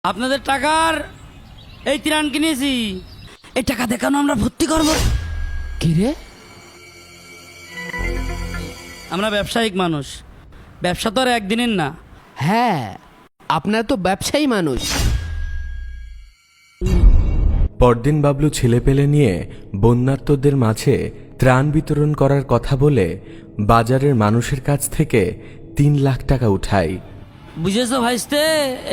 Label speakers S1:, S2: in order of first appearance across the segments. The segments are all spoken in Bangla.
S1: আপনাদের টাকার এই ত্রাণ কিনেছি, এই টাকা দেখানো আমরা ভর্তি করব।
S2: কি রে?
S1: আমরা ব্যবসায়িক মানুষ, ব্যবসা তো আর একদিনের না।
S2: হ্যাঁ, আপনারা তো ব্যবসায়ী মানুষ।
S3: পরদিন বাবলু ছেলেপেলে নিয়ে বন্যার্তদের মাঝে ত্রাণ বিতরণ করার কথা বলে বাজারের মানুষের কাছ থেকে 3 লাখ টাকা উঠায়।
S1: বুঝেছো ভাইস্তে,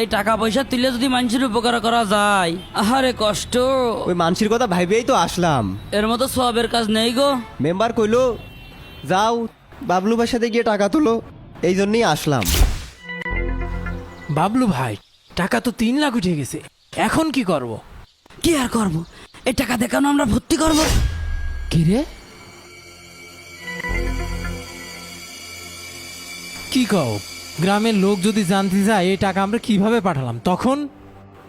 S1: এই টাকা পয়সা তুলে যদি মানুষের উপকার করা যায়, আহারে কষ্ট।
S4: ওই মানসির কথা ভাইবেই তো আসলাম।
S1: এর মতো সবের কাজ নেই গো।
S4: মেম্বার কইলো যাও বাবলু ভাইয়ের সাথে গিয়ে টাকা তুলো, এই জন্যই আসলাম।
S5: বাবলু ভাই, টাকা তো 3 লাখ উঠে গেছে, এখন কি করব?
S1: কি আর করব, এই টাকা দেখানো আমরা ভর্তি করব।
S2: কি রে?
S5: কি কও? গ্রামের লোক যদি জানতে যায় এই টাকা আমরা কিভাবে পাঠালাম, তখন?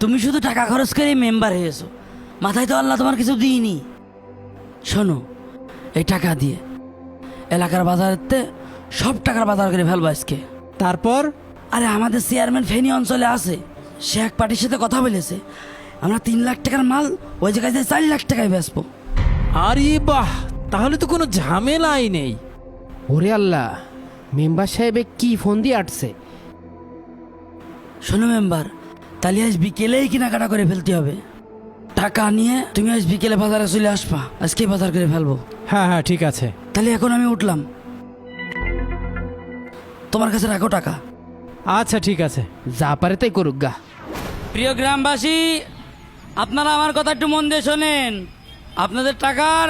S1: তুমি শুধু টাকা খরচ করে মেম্বার হয়েছো, মাথায় তো আল্লাহ তোমার কিছু দিইনি। শোনো, এই টাকা দিয়ে এলাকার বাজারেতে সব টাকার বাজার করে ফেলবো আজকে।
S5: তারপর?
S1: আরে আমাদের চেয়ারম্যান ফেনী অঞ্চলে আছে, সে এক পার্টির সাথে কথা বলেছে, আমরা 3 লাখ টাকার মাল ওই জায়গায় 4 লাখ টাকায় বেচবো।
S5: আরে বাহ, তাহলে তো কোনো ঝামেলাই নেই।
S2: ওরে আল্লাহ, মেম্বার সাহেবে কি ফোন দিয়ে আসছে?
S1: শোনো মেম্বার, তাহলে আজ বিকেলেই কেনাকাটা করে ফেলতে হবে। টাকা নিয়ে তুমি আজ বিকেলে বাজারে চলে আসবা, আজকে বাজার করে ফেলবো।
S5: হ্যাঁ হ্যাঁ, ঠিক আছে।
S1: তাহলে এখন আমি উঠলাম, তোমার কাছে রাখো টাকা।
S5: আচ্ছা ঠিক আছে।
S2: যা পারে তাই করুক গা।
S1: প্রিয় গ্রামবাসী, আপনারা আমার কথা একটু মন দিয়ে শোনেন। আপনাদের টাকার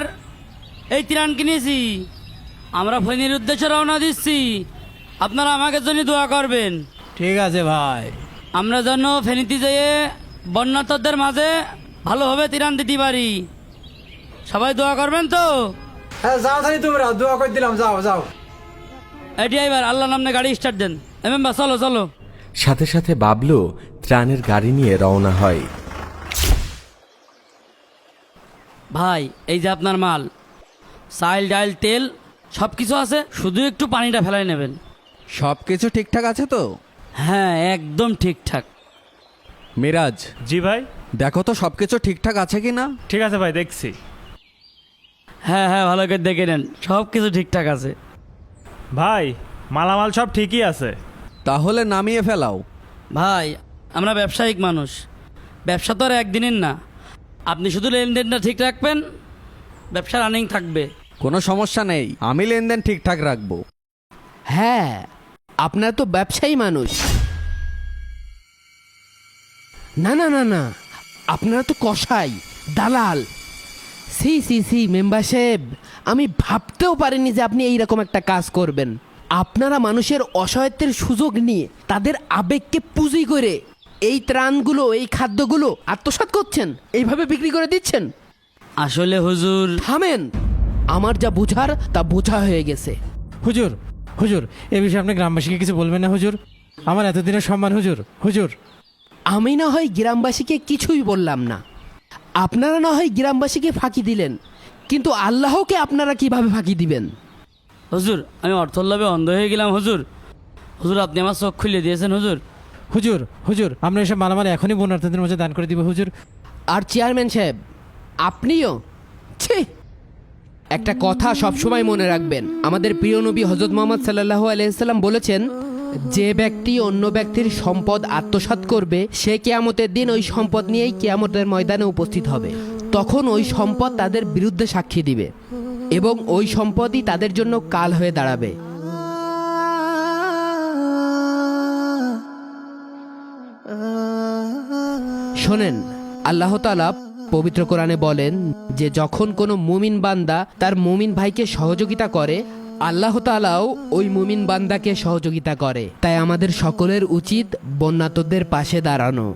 S1: এই ত্রাণ কিনেছি, আমরা ফেনীর উদ্দেশ্যে রওনা দিচ্ছি। আপনারা আমাকে জন্য দোয়া করবেন।
S5: ঠিক আছে ভাই।
S1: আমরা যেন ফেনীতে যেয়ে বন্যার্তদের মাঝে ভালোভাবে ত্রাণ দিতে পারি। সবাই দোয়া করবেন তো?
S6: হ্যাঁ যাও তাই, তোমরা দোয়া করে দিলাম, যাও যাও।
S1: এটি এবার আল্লাহ নামে গাড়ি স্টার্ট দেন। মেম্বার চলো চলো।
S3: সাথে সাথে বাবলু ত্রাণের গাড়ি নিয়ে রওনা হয়।
S1: ভাই, এই যে আপনার মাল, চাল ডাল তেল সব কিছু আছে, শুধু একটু পানিটা ফেলাই নেবেন।
S7: সব কিছু ঠিকঠাক আছে তো?
S1: হ্যাঁ, একদম ঠিকঠাক।
S7: মিরাজ,
S8: জি ভাই।
S7: দেখো তো সব কিছু ঠিকঠাক আছে কি না।
S8: ঠিক আছে ভাই, দেখছি।
S1: হ্যাঁ হ্যাঁ, ভালো করে দেখে নেন, সব কিছু ঠিকঠাক আছে।
S8: ভাই, মালামাল সব ঠিকই আছে।
S7: তাহলে নামিয়ে ফেলাও।
S1: ভাই, আমরা ব্যবসায়িক মানুষ, ব্যবসা তো আর একদিনের না। আপনি শুধু লেনদেনটা ঠিক রাখবেন, ব্যবসা রানিং থাকবে।
S7: কোনো সমস্যা নেই, আমি লেনদেন ঠিকঠাক রাখবো।
S2: হ্যাঁ, আপনারা তো ব্যবসায়ী মানুষ। না না না না, আপনারা তো কসাই, দালাল। সি সি সি মেম্বার সাহেব, আমি ভাবতেও পারিনি যে আপনি এইরকম একটা কাজ করবেন। আপনারা মানুষের অসহায়ত্বের সুযোগ নিয়ে তাদের আবেগকে পুঁজি করে এই ত্রাণগুলো, এই খাদ্যগুলো আত্মসাৎ করছেন, এইভাবে বিক্রি করে দিচ্ছেন।
S1: আসলে হুজুর,
S2: থামেন, আমার যা বোঝার তা বোঝা হয়ে গেছে।
S5: হুজুর, হুজুর, এ বিষয়ে আপনি গ্রামবাসীকে কিছু বলবেন না হুজুর? আমার এতদিনের সম্মান হুজুর। হুজুর,
S2: আমি না হয় গ্রামবাসীকে কিছুই বললাম না, আপনারা না হয় গ্রামবাসীকে ফাঁকি দিলেন, কিন্তু আল্লাহকে আপনারা কিভাবে ফাঁকি দিবেন?
S1: হুজুর, আমি অর্থর লোভে অন্ধ হয়ে গেলাম হুজুর। হুজুর, আপনি আমার চোখ খুলে দিয়েছেন হুজুর।
S5: হুজুর, হুজুর, আমরা এসব মালামাল এখনই বন্যার্থীদের মাঝে দান করে দিব হুজুর।
S2: আর চেয়ারম্যান সাহেব, আপনিও ছি। একটা কথা সবসময় মনে রাখবেন, আমাদের প্রিয় নবী হযরত মুহাম্মদ সাল্লাল্লাহু আলাইহি সাল্লাম বলেছেন, যে ব্যক্তি অন্য ব্যক্তির সম্পদ আত্মসাৎ করবে সে কিয়ামতের দিন ওই সম্পদ নিয়েই কিয়ামতের ময়দানে উপস্থিত হবে। তখন ওই সম্পদ তাদের বিরুদ্ধে সাক্ষী দিবে এবং ওই সম্পদই তাদের জন্য কাল হয়ে দাঁড়াবে। শোনেন, আল্লাহ তাআলা পবিত্র কোরআনে বলেন যে যখন কোনো মুমিন বান্দা তার মুমিন ভাইকে সহযোগিতা করে, আল্লাহ তাআলাও ওই মুমিন বান্দাকে সহযোগিতা করে। তাই আমাদের সকলের উচিত বন্যার্তদের পাশে দাঁড়ানো।